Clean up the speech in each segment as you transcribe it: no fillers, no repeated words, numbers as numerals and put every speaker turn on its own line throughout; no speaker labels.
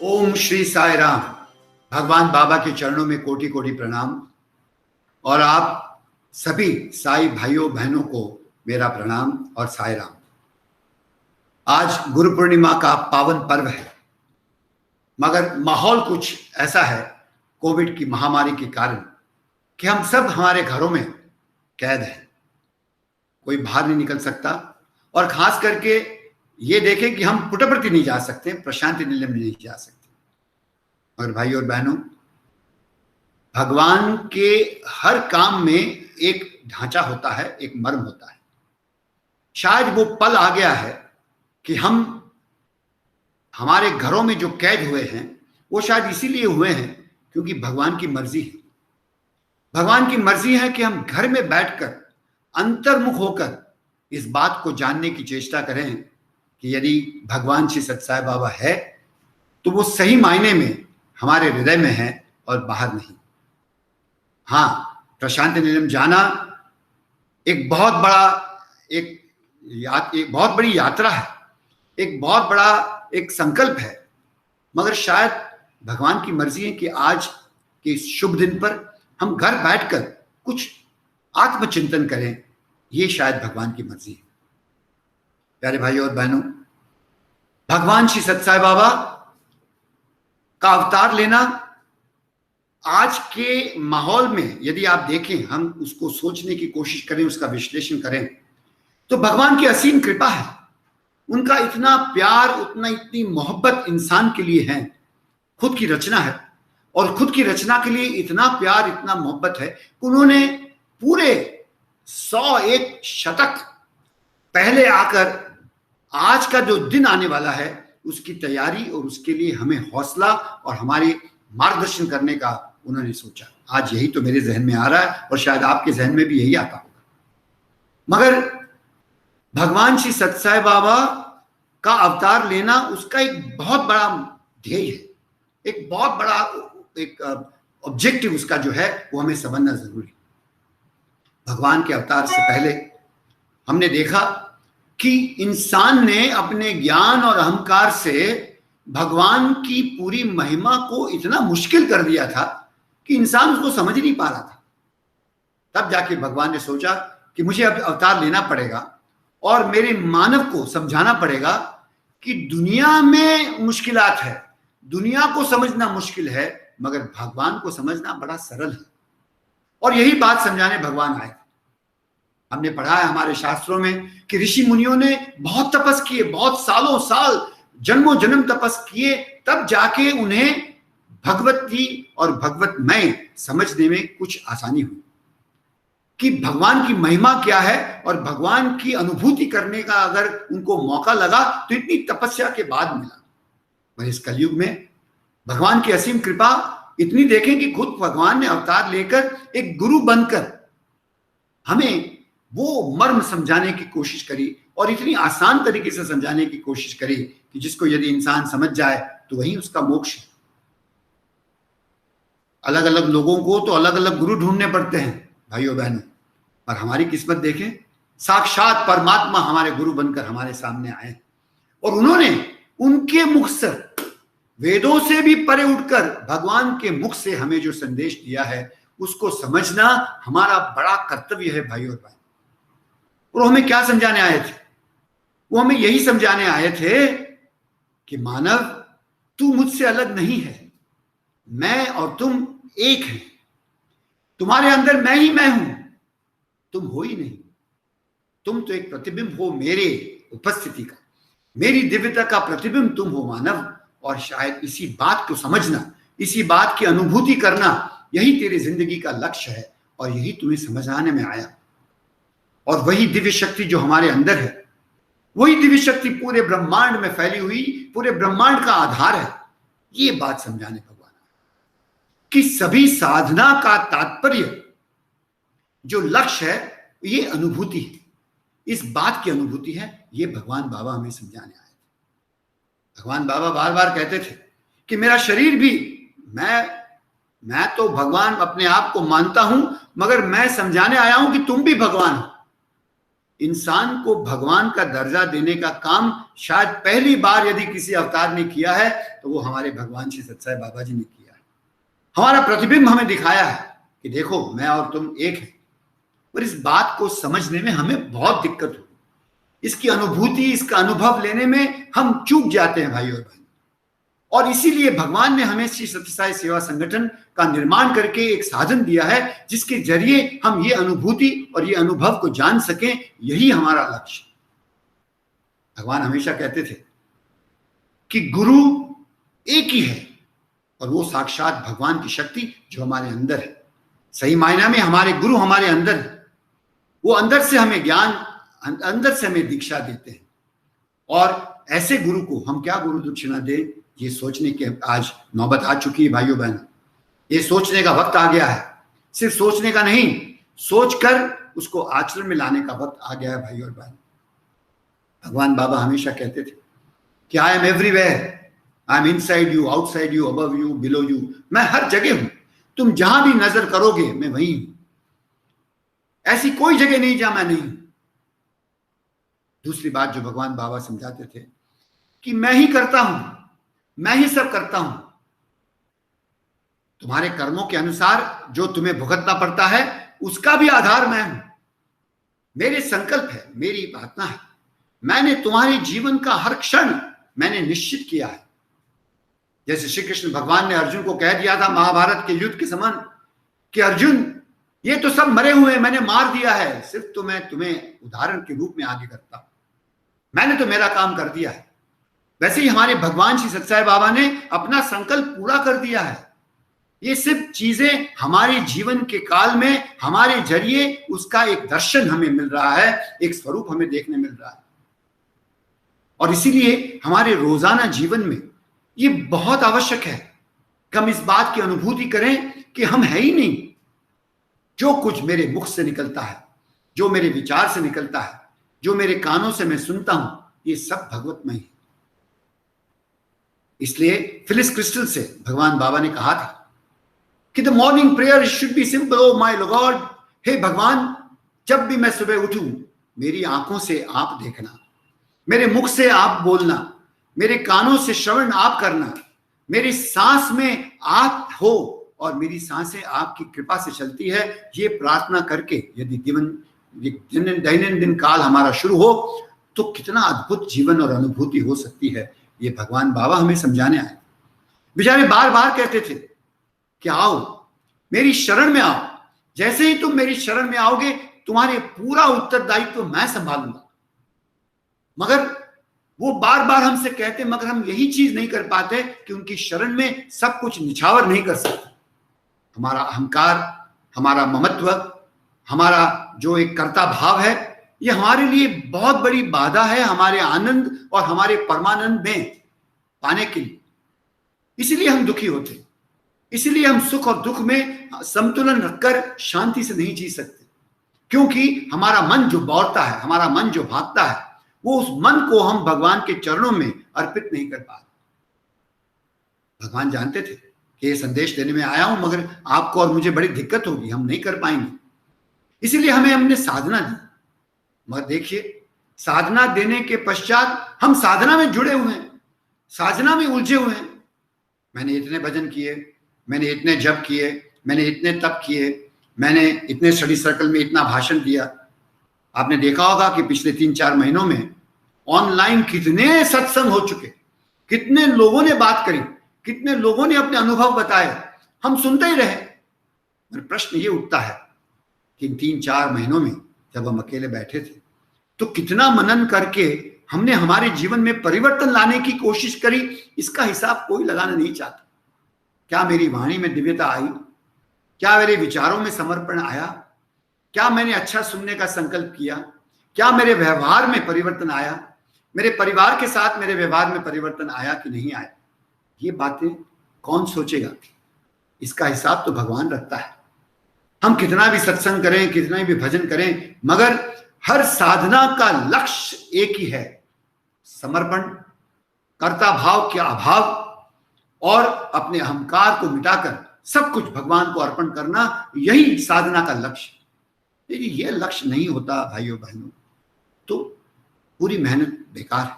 ओम श्री साई राम। भगवान बाबा के चरणों में कोटि कोटि प्रणाम और आप सभी साई भाइयों बहनों को मेरा प्रणाम और साई राम। आज गुरु पूर्णिमा का पावन पर्व है, मगर माहौल कुछ ऐसा है कोविड की महामारी के कारण कि हम सब हमारे घरों में कैद हैं। कोई बाहर नहीं निकल सकता और खास करके ये देखें कि हम पुट्टपर्थी नहीं जा सकते, प्रशांति निलयम नहीं जा सकते। और भाइयों और बहनों, भगवान के हर काम में एक ढांचा होता है, एक मर्म होता है। शायद वो पल आ गया है कि हम हमारे घरों में जो कैद हुए हैं वो शायद इसीलिए हुए हैं क्योंकि भगवान की मर्जी है। भगवान की मर्जी है कि हम घर में बैठकर अंतर्मुख होकर इस बात को जानने की चेष्टा करें कि यदि भगवान श्री सत्य साई बाबा है तो वो सही मायने में हमारे हृदय में है और बाहर नहीं। हाँ, प्रशांति निलयम जाना एक बहुत बड़ी यात्रा है, एक बहुत बड़ा एक संकल्प है, मगर शायद भगवान की मर्जी है कि आज के इस शुभ दिन पर हम घर बैठकर कुछ आत्मचिंतन करें। ये शायद भगवान की मर्जी है। प्यारे भाइयों और बहनों, भगवान श्री सत्य साई बाबा का अवतार लेना आज के माहौल में यदि आप देखें, हम उसको सोचने की कोशिश करें, उसका विश्लेषण करें, तो भगवान की असीम कृपा है। उनका इतना प्यार, इतनी मोहब्बत इंसान के लिए है। खुद की रचना है और खुद की रचना के लिए इतना प्यार, इतना मोहब्बत है कि उन्होंने पूरे 101 शतक पहले आकर आज का जो दिन आने वाला है उसकी तैयारी और उसके लिए हमें हौसला और हमारे मार्गदर्शन करने का उन्होंने सोचा। आज यही तो मेरे जहन में आ रहा है और शायद आपके जहन में भी यही आता होगा। मगर भगवान श्री सत्य साई बाबा का अवतार लेना उसका एक बहुत बड़ा ध्येय है, एक बहुत बड़ा एक ऑब्जेक्टिव उसका जो है वो हमें समझना जरूरी है। भगवान के अवतार से पहले हमने देखा कि इंसान ने अपने ज्ञान और अहंकार से भगवान की पूरी महिमा को इतना मुश्किल कर दिया था कि इंसान उसको समझ नहीं पा रहा था। तब जाके भगवान ने सोचा कि मुझे अब अवतार लेना पड़ेगा और मेरे मानव को समझाना पड़ेगा कि दुनिया में मुश्किलात है, दुनिया को समझना मुश्किल है, मगर भगवान को समझना बड़ा सरल है। और यही बात समझाने भगवान आए। हमने पढ़ा है हमारे शास्त्रों में कि ऋषि मुनियों ने बहुत तपस किए, बहुत सालों साल, जन्मों जन्म तपस किए, तब जाके उन्हें भगवती और भगवतमय समझने में कुछ आसानी हुई कि भगवान की महिमा क्या है और भगवान की अनुभूति करने का अगर उनको मौका लगा तो इतनी तपस्या के बाद मिला। पर इस कलयुग में भगवान की असीम कृपा इतनी देखें कि खुद भगवान ने अवतार लेकर एक गुरु बनकर हमें वो मर्म समझाने की कोशिश करी और इतनी आसान तरीके से समझाने की कोशिश करी कि जिसको यदि इंसान समझ जाए तो वही उसका मोक्ष है। अलग अलग लोगों को तो अलग अलग गुरु ढूंढने पड़ते हैं भाइयों बहनों, पर हमारी किस्मत देखें, साक्षात परमात्मा हमारे गुरु बनकर हमारे सामने आए और उन्होंने उनके मुख से, वेदों से भी परे उठकर भगवान के मुख से हमें जो संदेश दिया है उसको समझना हमारा बड़ा कर्तव्य है भाइयों और बहनों। और हमें क्या समझाने आए थे? वो हमें यही समझाने आए थे कि मानव, तू मुझसे अलग नहीं है, मैं और तुम एक हैं। तुम्हारे अंदर मैं ही मैं हूं, तुम हो ही नहीं। तुम तो एक प्रतिबिंब हो मेरे उपस्थिति का, मेरी दिव्यता का प्रतिबिंब तुम हो मानव। और शायद इसी बात को समझना, इसी बात की अनुभूति करना, यही तेरी जिंदगी का लक्ष्य है और यही तुम्हें समझाने में आया। और वही दिव्य शक्ति जो हमारे अंदर है, वही दिव्य शक्ति पूरे ब्रह्मांड में फैली हुई, पूरे ब्रह्मांड का आधार है। ये बात समझाने भगवान कि सभी साधना का तात्पर्य, जो लक्ष्य है, ये अनुभूति है। इस बात की अनुभूति है, ये भगवान बाबा हमें समझाने आए थे। भगवान बाबा बार बार कहते थे कि मेरा शरीर भी, मैं तो भगवान अपने आप को मानता हूं, मगर मैं समझाने आया हूं कि तुम भी भगवान हो। इंसान को भगवान का दर्जा देने का काम शायद पहली बार यदि किसी अवतार ने किया है तो वो हमारे भगवान श्री सत्य बाबा जी ने किया है। हमारा प्रतिबिंब हमें दिखाया है कि देखो मैं और तुम एक हैं। और इस बात को समझने में हमें बहुत दिक्कत होगी, इसकी अनुभूति, इसका अनुभव लेने में हम चूक जाते हैं भाई और बहन। और इसीलिए भगवान ने हमें श्री सत्य साई सेवा संगठन का निर्माण करके एक साधन दिया है जिसके जरिए हम ये अनुभूति और ये अनुभव को जान सकें। यही हमारा लक्ष्य। भगवान हमेशा कहते थे कि गुरु एक ही है और वो साक्षात भगवान की शक्ति जो हमारे अंदर है। सही मायने में हमारे गुरु हमारे अंदर है। वो अंदर से हमें ज्ञान, अंदर से हमें दीक्षा देते हैं। और ऐसे गुरु को हम क्या गुरु दक्षिणा दें, ये सोचने की आज नौबत आ चुकी है भाइयों बहनों। ये सोचने का वक्त आ गया है। सिर्फ सोचने का नहीं, सोचकर उसको आचरण में लाने का वक्त आ गया है भाई और बहन। भगवान बाबा हमेशा कहते थे कि I am everywhere, I am inside you, outside you, above you, below you. मैं हर जगह हूं, तुम जहां भी नजर करोगे मैं वहीं हूं। ऐसी कोई जगह नहीं जहां मैं नहीं हूं। दूसरी बात जो भगवान बाबा समझाते थे कि मैं ही करता हूं, मैं ही सब करता हूं। तुम्हारे कर्मों के अनुसार जो तुम्हें भुगतना पड़ता है उसका भी आधार मैं हूं। मेरे संकल्प है, मेरी प्रार्थना है। मैंने तुम्हारे जीवन का हर क्षण मैंने निश्चित किया है। जैसे श्री कृष्ण भगवान ने अर्जुन को कह दिया था महाभारत के युद्ध के समान कि अर्जुन ये तो सब मरे हुए हैं, मैंने मार दिया है, सिर्फ तो मैं तुम्हें उदाहरण के रूप में आगे करता हूं, मैंने तो मेरा काम कर दिया है। वैसे ही हमारे भगवान श्री सत्य साई बाबा ने अपना संकल्प पूरा कर दिया है। ये सिर्फ चीजें हमारे जीवन के काल में हमारे जरिए उसका एक दर्शन हमें मिल रहा है, एक स्वरूप हमें देखने मिल रहा है। और इसीलिए हमारे रोजाना जीवन में ये बहुत आवश्यक है कि हम इस बात की अनुभूति करें कि हम है ही नहीं। जो कुछ मेरे मुख से निकलता है, जो मेरे विचार से निकलता है, जो मेरे कानों से मैं सुनता हूं, ये सब भगवतमय है। इसलिए फिलिस क्रिस्टल से भगवान बाबा ने कहा था कि the morning prayer should be simple. Oh my lord, हे भगवान, जब भी मैं सुबह उठूं मेरी आंखों से आप देखना, मेरे मुख से आप बोलना, मेरे कानों से श्रवण आप करना, मेरी सांस में आप हो और मेरी सांसें आपकी कृपा से चलती है। ये प्रार्थना करके यदि दैनंदिन काल हमारा शुरू हो तो कितना अद्भुत जीवन और अनुभूति हो सकती है, ये भगवान बाबा हमें समझाने आए। बेचारे बार बार कहते थे कि आओ मेरी शरण में आओ, जैसे ही तुम मेरी शरण में आओगे तुम्हारे पूरा उत्तरदायित्व तो मैं संभालूंगा। मगर वो बार बार हमसे कहते, मगर हम यही चीज नहीं कर पाते कि उनकी शरण में सब कुछ निछावर नहीं कर सकते। हमारा अहंकार, हमारा ममत्व, हमारा जो एक कर्ता भाव है, ये हमारे लिए बहुत बड़ी बाधा है हमारे आनंद और हमारे परमानंद में पाने के लिए। इसीलिए हम दुखी होते हैं, इसीलिए हम सुख और दुख में संतुलन रखकर शांति से नहीं जी सकते, क्योंकि हमारा मन जो दौड़ता है, हमारा मन जो भागता है, वो उस मन को हम भगवान के चरणों में अर्पित नहीं कर पाते। भगवान जानते थे कि ये संदेश देने में आया हूं, मगर आपको और मुझे बड़ी दिक्कत होगी, हम नहीं कर पाएंगे। इसीलिए हमें हमने साधना दी। मगर देखिए, साधना देने के पश्चात हम साधना में जुड़े हुए हैं, साधना में उलझे हुए हैं। मैंने इतने भजन किए, मैंने इतने जप किए, मैंने इतने तप किए, मैंने इतने स्टडी सर्कल में इतना भाषण दिया। आपने देखा होगा कि पिछले 3-4 महीनों में ऑनलाइन कितने सत्संग हो चुके, कितने लोगों ने बात करी, कितने लोगों ने अपने अनुभव बताए, हम सुनते ही रहे। पर प्रश्न ये उठता है कि 3-4 महीनों में जब हम अकेले बैठे थे तो कितना मनन करके हमने हमारे जीवन में परिवर्तन लाने की कोशिश करी, इसका हिसाब कोई लगाना नहीं चाहता। क्या मेरी वाणी में दिव्यता आई? क्या मेरे विचारों में समर्पण आया? क्या मैंने अच्छा सुनने का संकल्प किया? क्या मेरे व्यवहार में परिवर्तन आया? मेरे परिवार के साथ मेरे व्यवहार में परिवर्तन आया कि नहीं आया? ये बातें कौन सोचेगा? इसका हिसाब तो भगवान रखता है। हम कितना भी सत्संग करें, कितना भी भजन करें, मगर हर साधना का लक्ष्य एक ही है, समर्पण, कर्ता भाव के अभाव और अपने अहंकार को मिटाकर सब कुछ भगवान को अर्पण करना, यही साधना का लक्ष्य। यदि यह लक्ष्य नहीं होता भाइयों बहनों, तो पूरी मेहनत बेकार है।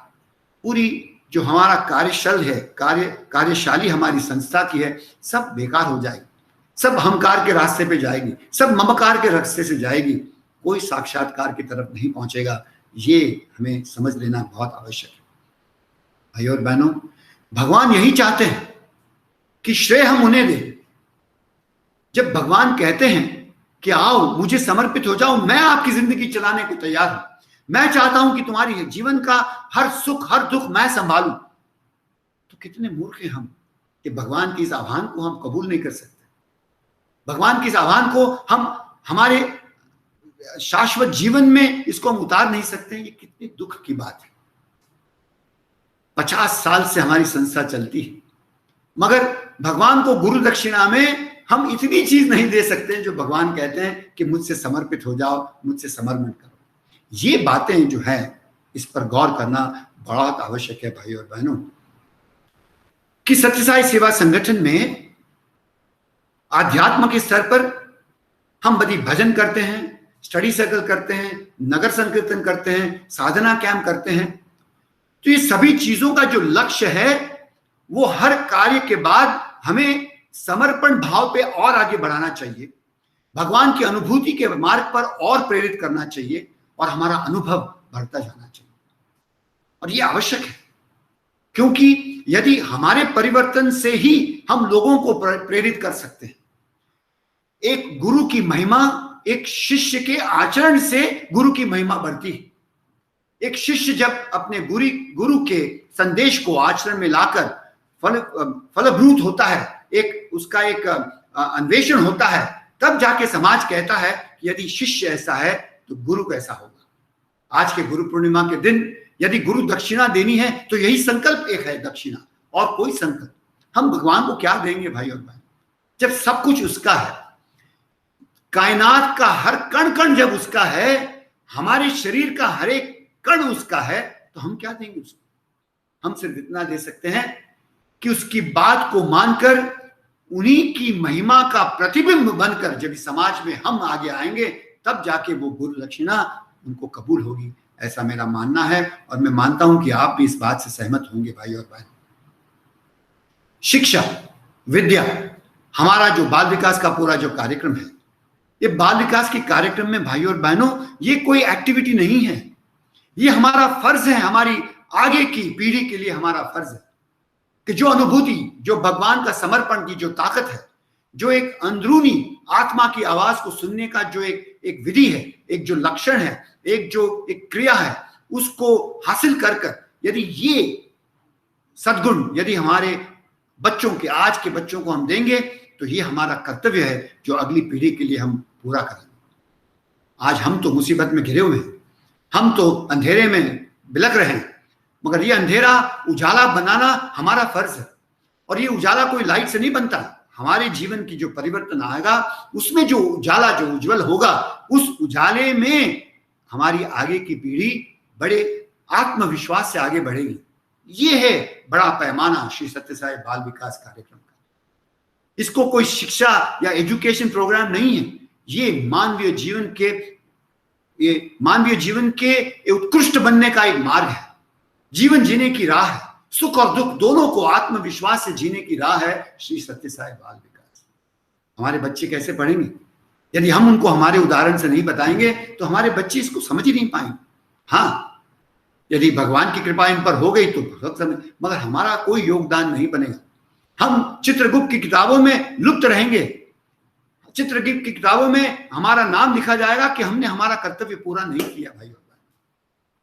पूरी जो हमारा कार्यशल है, कार्यशाली हमारी संस्था की है, सब बेकार हो जाएगी, सब अहंकार के रास्ते पे जाएगी, सब ममकार के रास्ते से जाएगी, कोई साक्षात्कार की तरफ नहीं पहुंचेगा। ये हमें समझ लेना बहुत आवश्यक है। भाइयों और बहनों, भगवान यही चाहते हैं कि श्रेय हम उन्हें दें। जब भगवान कहते हैं कि आओ मुझे समर्पित हो जाओ, मैं आपकी जिंदगी चलाने को तैयार हूं, मैं चाहता हूं कि तुम्हारी जीवन का हर सुख हर दुख मैं संभालूं, तो कितने मूर्ख हैं हम कि भगवान के इस आह्वान को हम कबूल नहीं कर सकते। भगवान के इस आह्वान को हम हमारे शाश्वत जीवन में इसको हम उतार नहीं सकते। ये कितनी दुख की बात है। 50 साल से हमारी संस्था चलती है, मगर भगवान को गुरु दक्षिणा में हम इतनी चीज नहीं दे सकते जो भगवान कहते हैं कि मुझसे समर्पित हो जाओ, मुझसे समर्पण करो। ये बातें जो है, इस पर गौर करना बहुत आवश्यक है भाई और बहनों। कि सत्य साई सेवा संगठन में आध्यात्म के स्तर पर हम बड़ी भजन करते हैं, स्टडी सर्कल करते हैं, नगर संकीर्तन करते हैं, साधना कैंप करते हैं। तो ये सभी चीजों का जो लक्ष्य है वो हर कार्य के बाद हमें समर्पण भाव पे और आगे बढ़ाना चाहिए, भगवान की अनुभूति के मार्ग पर और प्रेरित करना चाहिए, और हमारा अनुभव बढ़ता जाना चाहिए। और ये आवश्यक है, क्योंकि यदि हमारे परिवर्तन से ही हम लोगों को प्रेरित कर सकते हैं। एक गुरु की महिमा, एक शिष्य के आचरण से गुरु की महिमा बढ़ती है। एक शिष्य जब अपने गुरु के संदेश को आचरण में लाकर फलभूत होता है, एक उसका एक अन्वेषण होता है, तब जाके समाज कहता है कि यदि शिष्य ऐसा है तो गुरु कैसा होगा। आज के गुरु पूर्णिमा के दिन यदि गुरु दक्षिणा देनी है तो यही संकल्प एक है, दक्षिणा, और कोई संकल्प। हम भगवान को क्या देंगे भाई और बहन, जब सब कुछ उसका है, कायनात का हर कण कण जब उसका है, हमारे शरीर का हर एक कण उसका है, तो हम क्या देंगे उसको। हम सिर्फ इतना दे सकते हैं कि उसकी बात को मानकर उन्हीं की महिमा का प्रतिबिंब बनकर जब समाज में हम आगे आएंगे, तब जाके वो गुरु दक्षिणा उनको कबूल होगी। ऐसा मेरा मानना है, और मैं मानता हूं कि आप भी इस बात से सहमत होंगे भाई और बहन। शिक्षा, विद्या, हमारा जो बाल विकास का पूरा जो कार्यक्रम है, ये बाल विकास के कार्यक्रम में भाइयों और बहनों ये कोई एक्टिविटी नहीं है, ये हमारा फर्ज है, हमारी आगे की पीढ़ी के लिए हमारा फर्ज है कि जो अनुभूति, जो भगवान का समर्पण की जो ताकत है, जो एक अंदरूनी आत्मा की आवाज को सुनने का जो एक विधि है, एक जो लक्षण है, एक क्रिया है, उसको हासिल कर यदि ये सद्गुण यदि हमारे बच्चों के, आज के बच्चों को हम देंगे, तो ये हमारा कर्तव्य है जो अगली पीढ़ी के लिए हम पूरा करेंगे। आज हम तो मुसीबत में घिरे हुए हैं, हम तो अंधेरे में बिलक रहे हैं, मगर ये अंधेरा उजाला बनाना हमारा फर्ज है। और ये उजाला कोई लाइट से नहीं बनता, हमारे जीवन की जो परिवर्तन आएगा उसमें जो उजाला, जो उज्जवल होगा, उस उजाले में हमारी आगे की पीढ़ी बड़े आत्मविश्वास से आगे बढ़ेगी। ये है बड़ा पैमाना श्री सत्य साई बाल विकास कार्यक्रम का। इसको कोई शिक्षा या एजुकेशन प्रोग्राम नहीं है, ये मानवीय जीवन के उत्कृष्ट बनने का एक मार्ग है, जीवन जीने की राह है, सुख और दुख दोनों को आत्मविश्वास से जीने की राह है श्री सत्य साई बाल विकास। हमारे बच्चे कैसे पढ़ेंगे यदि हम उनको हमारे उदाहरण से नहीं बताएंगे, तो हमारे बच्चे इसको समझ ही नहीं पाएंगे। हाँ, यदि भगवान की कृपा इन पर हो गई तो मगर हमारा कोई योगदान नहीं बनेगा। हम चित्रगुप्त की किताबों में लुप्त रहेंगे, चित्रगुप्त की किताबों में हमारा नाम लिखा जाएगा कि हमने हमारा कर्तव्य पूरा नहीं किया भाई।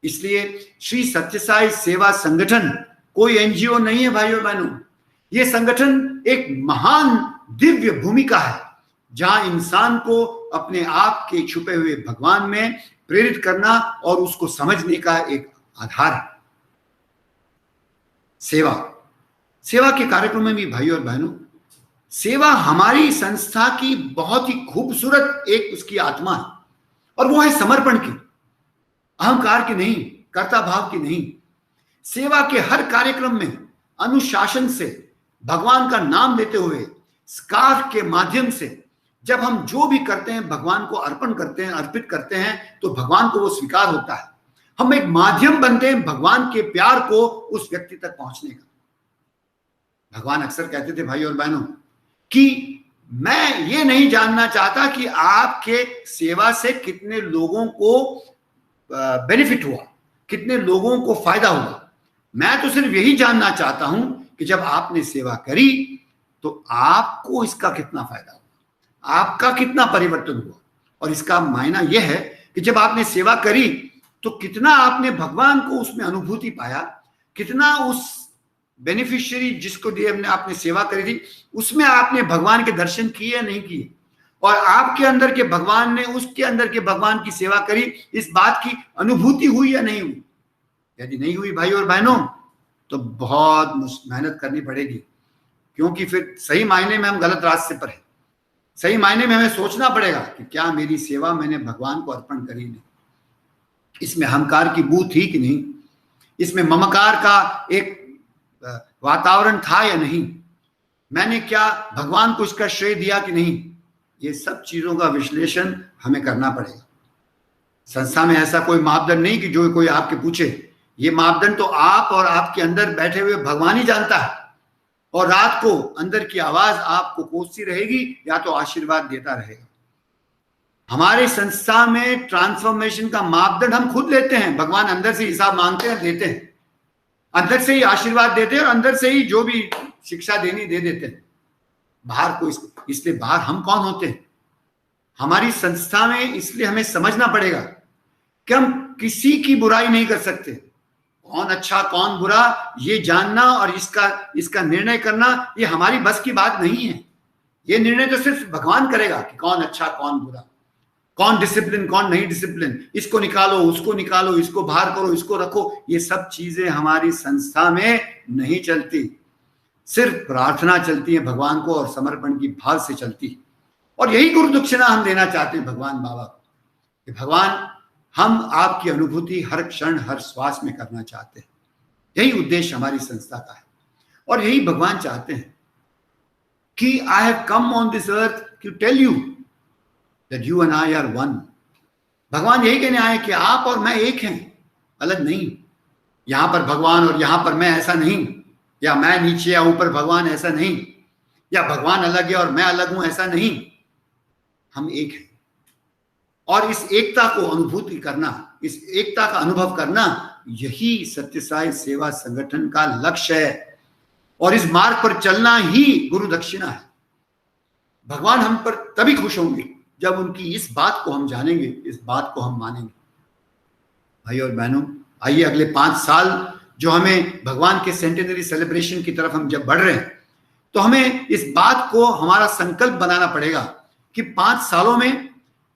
इसलिए श्री सत्य साई सेवा संगठन कोई एनजीओ नहीं है भाइयों बहनों, ये संगठन एक महान दिव्य भूमिका है जहां इंसान को अपने आप के छुपे हुए भगवान में प्रेरित करना और उसको समझने का एक आधार है। सेवा के कार्यक्रम में भी भाइयों और बहनों, सेवा हमारी संस्था की बहुत ही खूबसूरत एक उसकी आत्मा है, और वो है समर्पण की, अहंकार की नहीं, कर्ता भाव की नहीं। सेवा के हर कार्यक्रम में अनुशासन से, भगवान का नाम लेते हुए, स्कार्फ के माध्यम से जब हम जो भी करते हैं भगवान को अर्पण करते हैं, अर्पित करते हैं, तो भगवान को वो स्वीकार होता है। हम एक माध्यम बनते हैं भगवान के प्यार को उस व्यक्ति तक पहुंचने का। भगवान अक्सर कहते थे भाई और बहनों कि मैं ये नहीं जानना चाहता कि आपके सेवा से कितने लोगों को बेनिफिट हुआ, कितने लोगों को फायदा हुआ। मैं तो सिर्फ यही जानना चाहता हूं कि जब आपने सेवा करी तो आपको इसका कितना फायदा हुआ, आपका कितना परिवर्तन हुआ। और इसका मायना यह है कि जब आपने सेवा करी तो कितना आपने भगवान को उसमें अनुभूति पाया, कितना उस बेनिफिशियरी जिसको दिए आपने सेवा करी थी उसमें आपने भगवान के दर्शन किए या नहीं किए, और आपके अंदर के भगवान ने उसके अंदर के भगवान की सेवा करी, इस बात की अनुभूति हुई या नहीं हुई। यदि नहीं हुई भाई और बहनों तो बहुत मेहनत करनी पड़ेगी, क्योंकि फिर सही मायने में हम गलत रास्ते पर हैं। सही मायने में हमें सोचना पड़ेगा कि क्या मेरी सेवा मैंने भगवान को अर्पण करी नहीं, इसमें अहंकार की बू थी कि नहीं, इसमें ममकार का एक वातावरण था या नहीं, मैंने क्या भगवान को इसका श्रेय दिया कि नहीं। ये सब चीजों का विश्लेषण हमें करना पड़ेगा। संस्था में ऐसा कोई मापदंड नहीं कि जो कोई आपके पूछे, ये मापदंड तो आप और आपके अंदर बैठे हुए भगवान ही जानता है, और रात को अंदर की आवाज आपको कोसती रहेगी या तो आशीर्वाद देता रहेगा। हमारे संस्था में ट्रांसफॉर्मेशन का मापदंड हम खुद लेते हैं। भगवान अंदर से हिसाब मांगते हैं, देते हैं, अंदर से ही आशीर्वाद देते हैं और अंदर से ही जो भी शिक्षा देनी दे देते हैं। बाहर को इसलिए बाहर हम कौन होते हैं हमारी संस्था में, इसलिए हमें समझना पड़ेगा कि हम किसी की बुराई नहीं कर सकते। कौन अच्छा कौन बुरा ये जानना और इसका निर्णय करना ये हमारी बस की बात नहीं है। ये निर्णय तो सिर्फ भगवान करेगा कि कौन अच्छा कौन बुरा, कौन डिसिप्लिन कौन नहीं डिसिप्लिन, इसको निकालो उसको निकालो, इसको बाहर करो इसको रखो। ये सब चीजें हमारी संस्था में नहीं चलती। सिर्फ प्रार्थना चलती है भगवान को और समर्पण की भाव से चलती। और यही गुरु दक्षिणा हम देना चाहते हैं भगवान बाबा को कि भगवान हम आपकी अनुभूति हर क्षण हर श्वास में करना चाहते हैं। यही उद्देश्य हमारी संस्था का है और यही भगवान चाहते हैं कि I have come on this earth to tell you that you and I are one। भगवान यही कहने आए कि आप और मैं एक हैं, अलग नहीं। यहां पर भगवान और यहां पर मैं ऐसा नहीं, या मैं नीचे या ऊपर भगवान ऐसा नहीं, या भगवान अलग है और मैं अलग हूं ऐसा नहीं। हम एक हैं और इस एकता को अनुभूति करना, इस एकता का अनुभव करना, यही सत्य साई सेवा संगठन का लक्ष्य है। और इस मार्ग पर चलना ही गुरु दक्षिणा है। भगवान हम पर तभी खुश होंगे जब उनकी इस बात को हम जानेंगे, इस बात को हम मानेंगे। भाई और बहनों, आइए अगले 5 साल जो हमें भगवान के सेंटेनरी सेलिब्रेशन की तरफ हम जब बढ़ रहे हैं, तो हमें इस बात को हमारा संकल्प बनाना पड़ेगा कि 5 सालों में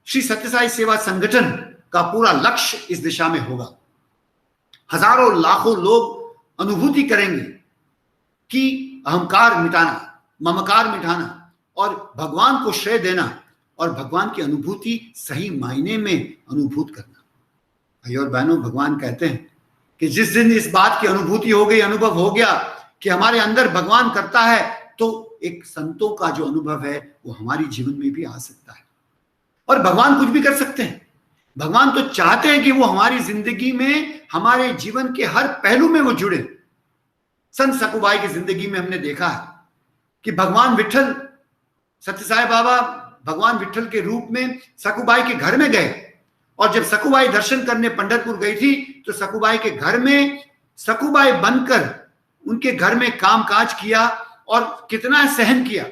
श्री सत्य साई सेवा संगठन का पूरा लक्ष्य इस दिशा में होगा। हजारों लाखों लोग अनुभूति करेंगे कि अहंकार मिटाना, ममकार मिटाना और भगवान को श्रेय देना और भगवान की अनुभूति सही मायने में अनुभूत करना। भाई और बहनों, भगवान कहते हैं कि जिस दिन इस बात की अनुभूति हो गई, अनुभव हो गया कि हमारे अंदर भगवान करता है, तो एक संतों का जो अनुभव है वो हमारी जीवन में भी आ सकता है। और भगवान कुछ भी कर सकते हैं। भगवान तो चाहते हैं कि वो हमारी जिंदगी में, हमारे जीवन के हर पहलू में वो जुड़े। संत सकुबाई की जिंदगी में हमने देखा है कि भगवान विठल, सत्य साई बाबा भगवान विठल के रूप में सकुबाई के घर में गए, और जब सकुबाई दर्शन करने पंढरपुर गई थी तो सकुबाई के घर में सकुबाई बनकर उनके घर में कामकाज किया और कितना सहन किया।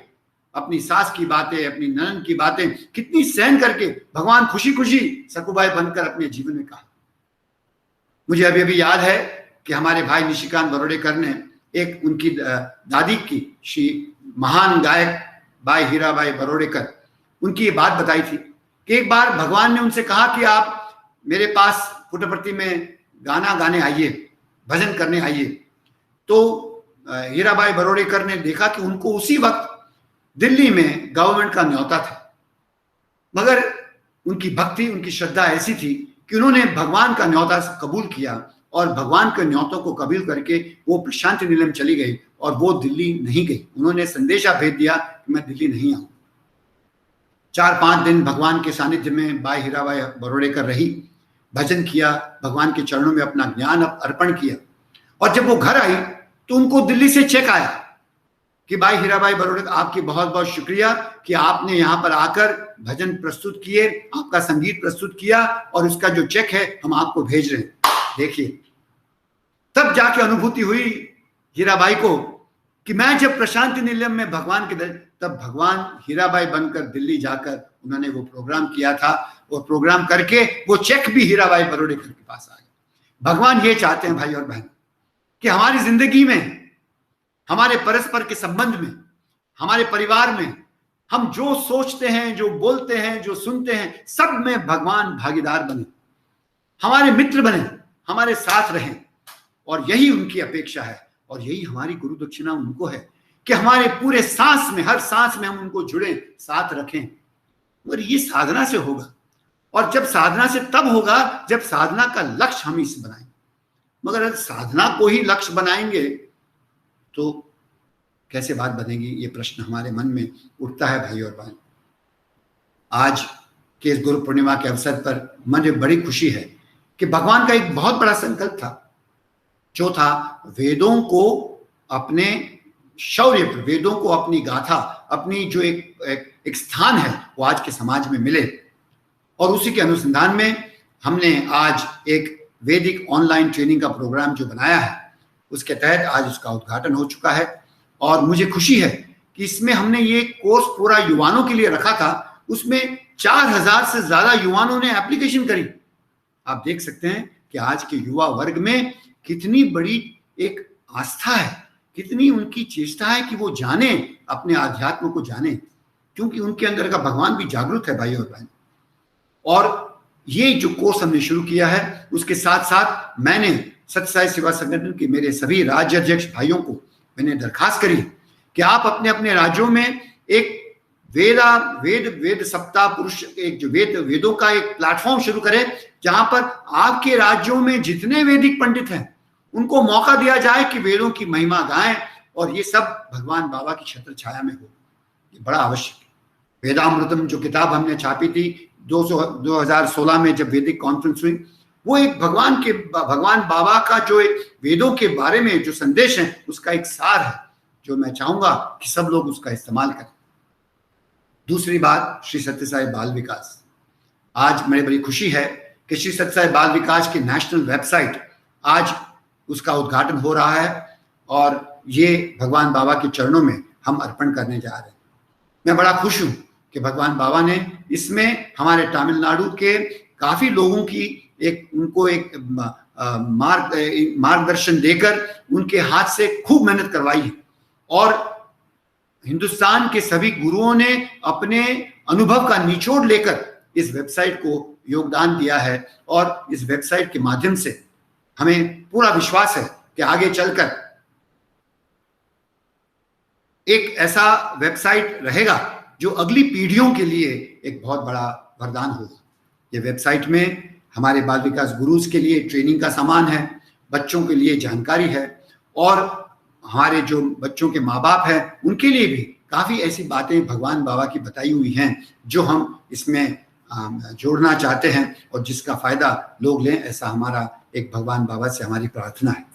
अपनी सास की बातें, अपनी ननद की बातें कितनी सहन करके भगवान खुशी खुशी सकुबाई बनकर अपने जीवन में कहा। मुझे अभी अभी याद है कि हमारे भाई निशिकांत बरोडेकर ने एक उनकी दादी की, श्री महान गायक भाई हीराबाई बरोडेकर, उनकी ये बात बताई थी कि एक बार भगवान ने उनसे कहा कि आप मेरे पास पुट्टपर्ती में गाना गाने आइए, भजन करने आइए। तो हीराबाई बरोडेकर ने देखा कि उनको उसी वक्त दिल्ली में गवर्नमेंट का न्योता था, मगर उनकी भक्ति, उनकी श्रद्धा ऐसी थी कि उन्होंने भगवान का न्योता कबूल किया और भगवान के न्योतों को कबूल करके वो प्रशांति निलम चली गई और वो दिल्ली नहीं गई। उन्होंने संदेशा भेज दिया कि मैं दिल्ली नहीं आऊं। 4-5 दिन भगवान के सानिध्य में बाई हीराबाई बरोडेकर रही। भजन किया, भगवान के चरणों में अपना ज्ञान अर्पण किया। और जब वो घर आई तो उनको दिल्ली से चेक आया कि भाई हीराबाई बरोड़े, आपकी बहुत बहुत शुक्रिया कि आपने यहाँ पर आकर भजन प्रस्तुत किए, आपका संगीत प्रस्तुत किया, और उसका जो चेक है हम आपको भेज रहे हैं। देखिए, तब जाके अनुभूति हुई हीराबाई को कि मैं जब प्रशांति निलयम में भगवान के तब भगवान हीराबाई बनकर दिल्ली जाकर उन्होंने वो प्रोग्राम किया था। वो प्रोग्राम करके वो चेक भी हीराबाई बरोड़ेकर के पास आ गया। भगवान ये चाहते हैं भाई और बहन कि हमारी जिंदगी में, हमारे परस्पर के संबंध में, हमारे परिवार में हम जो सोचते हैं, जो बोलते हैं, जो सुनते हैं, सब में भगवान भागीदार बने, हमारे मित्र बने, हमारे साथ रहें। और यही उनकी अपेक्षा है और यही हमारी गुरु दक्षिणा उनको है कि हमारे पूरे सांस में, हर सांस में हम उनको जुड़े, साथ रखें। और ये साधना से होगा, और जब साधना से तब होगा जब साधना का लक्ष्य हम इसे बनाएंगे। मगर अगर साधना को ही लक्ष्य बनाएंगे तो कैसे बात बनेगी? ये प्रश्न हमारे मन में उठता है भाई और बहन। आज के इस गुरु पूर्णिमा के अवसर पर मुझे बड़ी खुशी है कि भगवान का एक बहुत बड़ा संकल्प था, जो था वेदों को अपने शौर्य पर, वेदों को अपनी गाथा, अपनी जो एक स्थान है वो आज के समाज में मिले। और उसी के अनुसंधान में हमने आज एक वैदिक ऑनलाइन ट्रेनिंग का प्रोग्राम जो बनाया है, उसके तहत आज उसका उद्घाटन हो चुका है। और मुझे खुशी है कि इसमें हमने ये कोर्स पूरा युवाओं के लिए रखा था। उसमें 4000 से ज्यादा युवाओं ने एप्लीकेशन करी। आप देख सकते हैं कि आज के युवा वर्ग में कितनी बड़ी एक आस्था है, कितनी उनकी चेष्टा है कि वो जाने, अपने आध्यात्म को जाने, क्योंकि उनके अंदर का भगवान भी जागृत है भाई और बहन। और ये जो कोर्स हमने शुरू किया है, उसके साथ साथ मैंने सत्य साई सेवा संगठन के मेरे सभी राज्य अध्यक्ष भाइयों को मैंने दरखास्त करी कि आप अपने अपने राज्यों में एक वेद सप्ताह पुरुष, एक जो वेदों का एक प्लेटफॉर्म शुरू करें, जहां पर आपके राज्यों में जितने वैदिक पंडित हैं उनको मौका दिया जाए कि वेदों की महिमा गाएं, और ये सब भगवान बाबा की छत्र छाया में हो। ये बड़ा आवश्यक है। वेदामृतम जो किताब हमने छापी थी 2016 में जब वैदिक कॉन्फ्रेंस हुई, वो एक भगवान बाबा का जो एक वेदों के बारे में जो संदेश है, उसका एक सार है, जो मैं चाहूंगा कि सब लोग उसका इस्तेमाल करें। दूसरी बात, श्री सत्य साई बाल विकास। आज मेरी बड़ी खुशी है कि श्री सत्य साई बाल विकास की नेशनल वेबसाइट, आज उसका उद्घाटन हो रहा है, और ये भगवान बाबा के चरणों में हम अर्पण करने जा रहे हैं। मैं बड़ा खुश हूं कि भगवान बाबा ने इसमें हमारे तमिलनाडु के काफी लोगों की उनको एक मार्गदर्शन देकर उनके हाथ से खूब मेहनत करवाई है। और हिंदुस्तान के सभी गुरुओं ने अपने अनुभव का निचोड़ लेकर इस वेबसाइट को योगदान दिया है। और इस वेबसाइट के माध्यम से हमें पूरा विश्वास है कि आगे चलकर एक ऐसा वेबसाइट रहेगा जो अगली पीढ़ियों के लिए एक बहुत बड़ा वरदान होगा। ये वेबसाइट में हमारे बाल विकास गुरुज के लिए ट्रेनिंग का सामान है, बच्चों के लिए जानकारी है, और हमारे जो बच्चों के माँ बाप हैं उनके लिए भी काफी ऐसी बातें भगवान बाबा की बताई हुई हैं जो हम इसमें जोड़ना चाहते हैं और जिसका फायदा लोग लें, ऐसा हमारा एक भगवान बाबा से हमारी प्रार्थना है।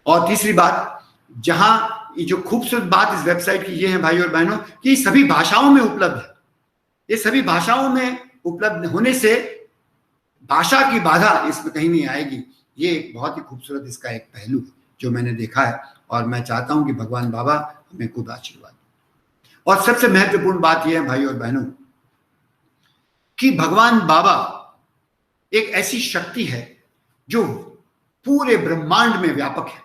और तीसरी बात, जहां ये जो खूबसूरत बात इस वेबसाइट की ये है भाई और बहनों, कि सभी भाषाओं में उपलब्ध है। ये सभी भाषाओं में उपलब्ध होने से भाषा की बाधा इसमें कहीं नहीं आएगी। ये एक बहुत ही खूबसूरत इसका एक पहलू है जो मैंने देखा है, और मैं चाहता हूं कि भगवान बाबा हमें खूब आशीर्वाद। और सबसे महत्वपूर्ण बात यह है भाई और बहनों कि भगवान बाबा एक ऐसी शक्ति है जो पूरे ब्रह्मांड में व्यापक है,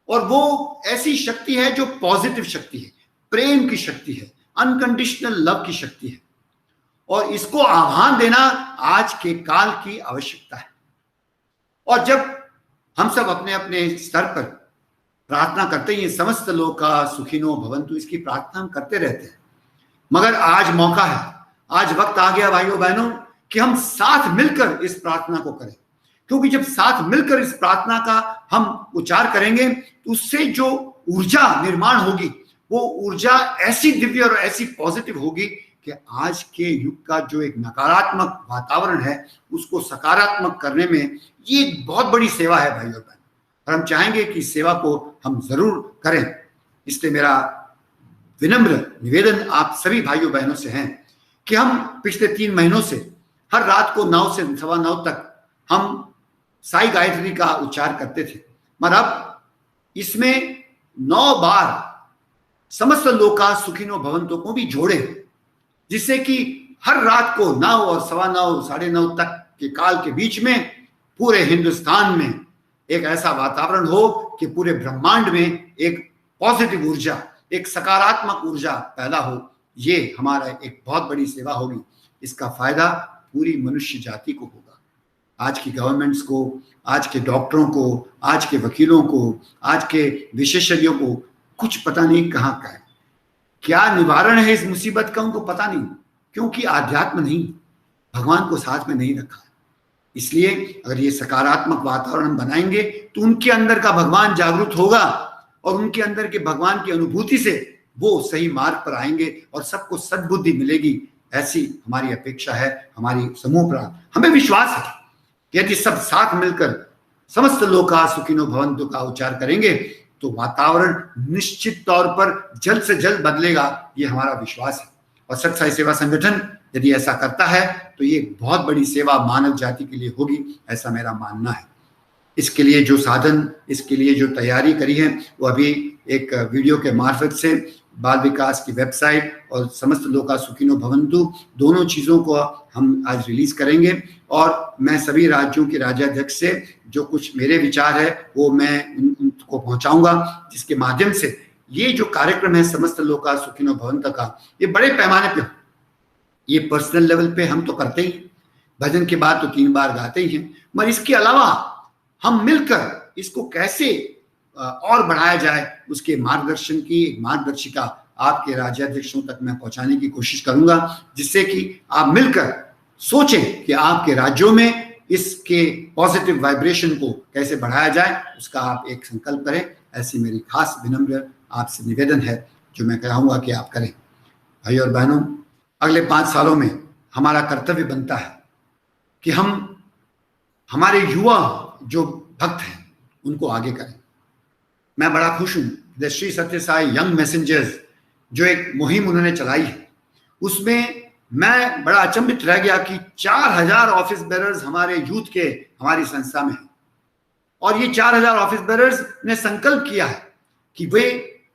और वो ऐसी शक्ति है जो पॉजिटिव शक्ति है, प्रेम की शक्ति है, अनकंडीशनल लव की शक्ति है। और इसको आह्वान देना आज के काल की आवश्यकता है। और जब हम सब अपने अपने स्तर पर प्रार्थना करते हैं, समस्त लोका सुखिनो भवन्तु, इसकी प्रार्थना हम करते रहते हैं, मगर आज मौका है, आज वक्त आ गया भाइयों बहनों कि हम साथ मिलकर इस प्रार्थना को करें। क्योंकि जब साथ मिलकर इस प्रार्थना का हम उच्चार करेंगे तो उससे जो ऊर्जा निर्माण होगी, वो ऊर्जा ऐसी दिव्य और ऐसी पॉजिटिव होगी कि आज के युग का जो एक नकारात्मक वातावरण है उसको सकारात्मक करने में ये एक बहुत बड़ी सेवा है भाई और बहन, और हम चाहेंगे कि इस सेवा को हम जरूर करें। इसलिए मेरा विनम्र निवेदन आप सभी भाइयों बहनों से है कि हम पिछले 3 महीनों से हर रात को 9 से 9:15 तक हम साई गायत्री का उच्चार करते थे, मगर अब इसमें 9 बार समस्त लोका सुखिनो भवंतो को भी जोड़े, जिससे कि हर रात को 9 और 9:15 9:30 तक के काल के बीच में पूरे हिंदुस्तान में एक ऐसा वातावरण हो कि पूरे ब्रह्मांड में एक पॉजिटिव ऊर्जा, एक सकारात्मक ऊर्जा पैदा हो। ये हमारा एक बहुत बड़ी सेवा होगी। इसका फायदा पूरी मनुष्य जाति को होगा। आज की गवर्नमेंट्स को, आज के डॉक्टरों को, आज के वकीलों को, आज के विशेषज्ञों को कुछ पता नहीं कहाँ का है, क्या निवारण है इस मुसीबत का उनको पता नहीं, क्योंकि आध्यात्म नहीं, भगवान को साथ में नहीं रखा। इसलिए अगर ये सकारात्मक वातावरण हम बनाएंगे तो उनके अंदर का भगवान जागृत होगा और उनके अंदर के भगवान की अनुभूति से वो सही मार्ग पर आएंगे और सबको सद्बुद्धि मिलेगी। ऐसी हमारी अपेक्षा है, हमारी समूह प्रार्थना। हमें विश्वास है कि यदि सब साथ मिलकर समस्त लोका सुखिनो भवन्तु का उच्चार करेंगे तो वातावरण निश्चित तौर पर जल्द से जल्द बदलेगा। ये हमारा विश्वास है। और सत्य साई सेवा संगठन यदि ऐसा करता है तो ये बहुत बड़ी सेवा मानव जाति के लिए होगी, ऐसा मेरा मानना है। इसके लिए जो साधन, इसके लिए जो तैयारी करी है वो अभी एक वीडियो के मार्फत से बाल विकास की वेबसाइट और समस्त लोका सुखिनो भवन्तु दोनों चीज़ों को हम आज रिलीज करेंगे। और मैं सभी राज्यों के राज्याध्यक्ष से जो कुछ मेरे विचार है वो मैं उनको पहुंचाऊंगा, जिसके माध्यम से ये जो कार्यक्रम है समस्त लोका सुखिनो भवन्तु का, ये बड़े पैमाने पे, ये पर्सनल लेवल पे हम तो करते ही, भजन के बाद तो 3 बार गाते ही हैं, मगर इसके अलावा हम मिलकर इसको कैसे और बढ़ाया जाए उसके मार्गदर्शन की एक मार्गदर्शिका आपके राज्याध्यक्षों तक मैं पहुंचाने की कोशिश करूंगा, जिससे कि आप मिलकर सोचें कि आपके राज्यों में इसके पॉजिटिव वाइब्रेशन को कैसे बढ़ाया जाए, उसका आप एक संकल्प करें। ऐसी मेरी खास विनम्र आपसे निवेदन है जो मैं कहूँगा कि आप करें। भाई और बहनों, अगले 5 सालों में हमारा कर्तव्य बनता है कि हम हमारे युवा जो भक्त हैं उनको आगे करें। मैं बड़ा खुश हूँ श्री सत्य साई यंग मैसेंजर्स जो एक मुहिम उन्होंने चलाई है, उसमें मैं बड़ा अचंभित रह गया कि 4000 ऑफिस बेरर्स हमारे यूथ के हमारी संस्था में हैं। और ये 4000 ऑफिस बेरर्स ने संकल्प किया है कि वे,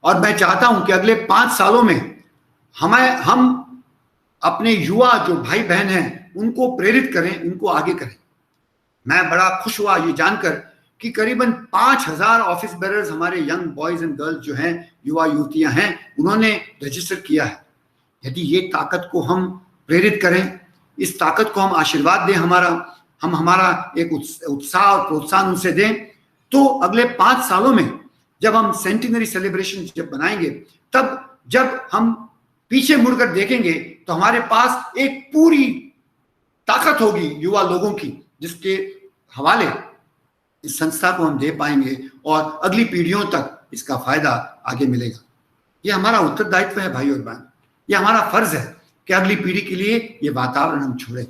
और मैं चाहता हूं कि अगले 5 सालों में हम अपने युवा जो भाई बहन हैं उनको प्रेरित करें, उनको आगे करें। मैं बड़ा खुश हुआ ये जानकर कि करीबन 5000 ऑफिस बेरर्स हमारे यंग बॉयज एंड गर्ल्स जो हैं, युवा युवतियां हैं, उन्होंने रजिस्टर किया है। यदि ये ताकत को हम प्रेरित करें, इस ताकत को हम आशीर्वाद दें, हमारा एक उत्साह और प्रोत्साहन उनसे दें, तो अगले 5 सालों में जब हम सेंटिनरी सेलिब्रेशन जब बनाएंगे, तब जब हम पीछे मुड़कर देखेंगे तो हमारे पास एक पूरी ताकत होगी युवा लोगों की, जिसके हवाले इस संस्था को हम दे पाएंगे और अगली पीढ़ियों तक इसका फायदा आगे मिलेगा। ये हमारा उत्तरदायित्व है भाई और बहन, ये हमारा फर्ज है कि अगली पीढ़ी के लिए ये वातावरण हम छोड़ें,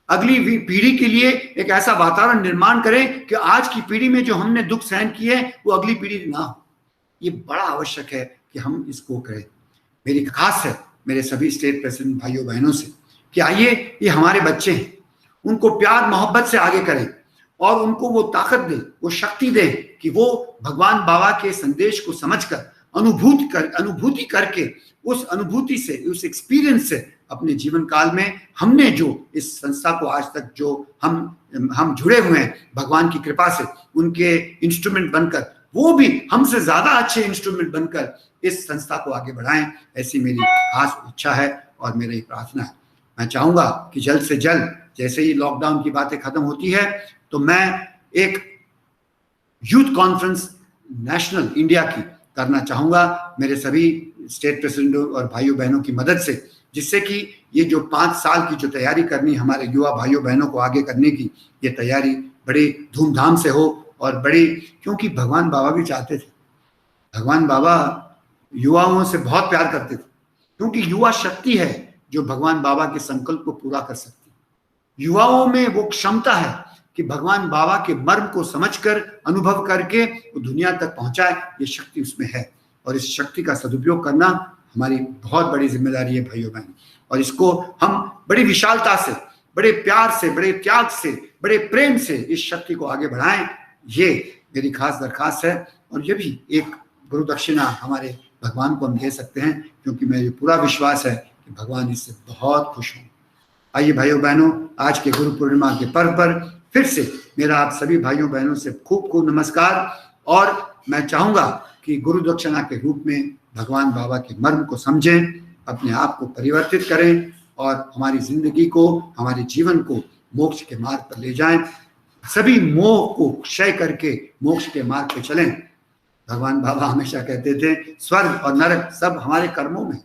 अगली पीढ़ी के लिए एक ऐसा वातावरण निर्माण करें कि आज की पीढ़ी में जो हमने दुख सहन किए वो अगली पीढ़ी ना हो। ये बड़ा आवश्यक है कि हम इसको करें। मेरी खास है मेरे सभी स्टेट प्रेसिडेंट भाइयों बहनों से कि आइए, ये हमारे बच्चे हैं, उनको प्यार मोहब्बत से आगे करें और उनको वो ताकत दें, वो शक्ति दें कि वो भगवान बाबा के संदेश को समझकर अनुभूति करके उस अनुभूति से, उस एक्सपीरियंस से अपने जीवन काल में हमने जो इस संस्था को आज तक जो हम जुड़े हुए हैं भगवान की कृपा से, उनके इंस्ट्रूमेंट बनकर, वो भी हमसे ज्यादा अच्छे इंस्ट्रूमेंट बनकर इस संस्था को आगे बढ़ाएं। ऐसी मेरी खास इच्छा है और मेरी प्रार्थना है। मैं चाहूंगा कि जल्द से जल्द जैसे ही लॉकडाउन की बातें खत्म होती है तो मैं एक यूथ कॉन्फ्रेंस नेशनल इंडिया की करना चाहूंगा मेरे सभी स्टेट प्रेसिडेंटों और भाइयों बहनों की मदद से, जिससे कि ये जो 5 साल की जो तैयारी करनी हमारे युवा भाइयों बहनों को आगे करने की, ये तैयारी बड़ी धूमधाम से हो और बड़ी, क्योंकि भगवान बाबा भी चाहते थे, भगवान बाबा युवाओं से बहुत प्यार करते थे, क्योंकि युवा शक्ति है, जो भगवान बाबा के संकल्प को पूरा कर सकती है। युवाओं में वो क्षमता है कि भगवान बाबा के मर्म को समझकर, अनुभव करके वो दुनिया तक पहुंचाए, ये शक्ति उसमें है। और इस शक्ति का सदुपयोग करना हमारी बहुत बड़ी जिम्मेदारी है भाइयों बहन। और इसको हम बड़ी विशालता से, बड़े प्यार से, बड़े त्याग से, बड़े प्रेम से इस शक्ति को आगे बढ़ाएं, ये मेरी खास दरखास्त है। और ये भी एक गुरु दक्षिणा हमारे भगवान को हम दे सकते हैं, क्योंकि मेरे पूरा विश्वास है कि भगवान इससे बहुत खुश हों। आइए भाइयों बहनों, आज के गुरु पूर्णिमा के पर्व पर फिर से मेरा आप सभी भाइयों बहनों से खूब खूब नमस्कार। और मैं चाहूंगा कि गुरु दक्षिणा के रूप में भगवान बाबा के मर्म को समझें, अपने आप को परिवर्तित करें और हमारी जिंदगी को, हमारे जीवन को मोक्ष के मार्ग पर ले जाएं। सभी मोह को क्षय करके मोक्ष के मार्ग पे चलें। भगवान बाबा हमेशा कहते थे, स्वर्ग और नरक सब हमारे कर्मों में,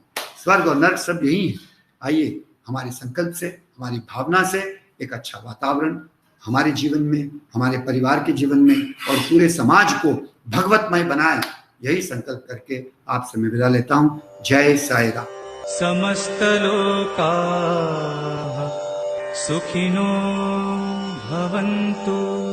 स्वर्ग और नरक सब यही है। आइए हमारे संकल्प से, हमारी भावना से एक अच्छा वातावरण हमारे जीवन में, हमारे परिवार के जीवन में और पूरे समाज को भगवतमय बनाएं। यही संकल्प करके आपसे मैं विदा लेता हूं। जय साई राम।
समस्त लोका सुखिनो भवन्तु।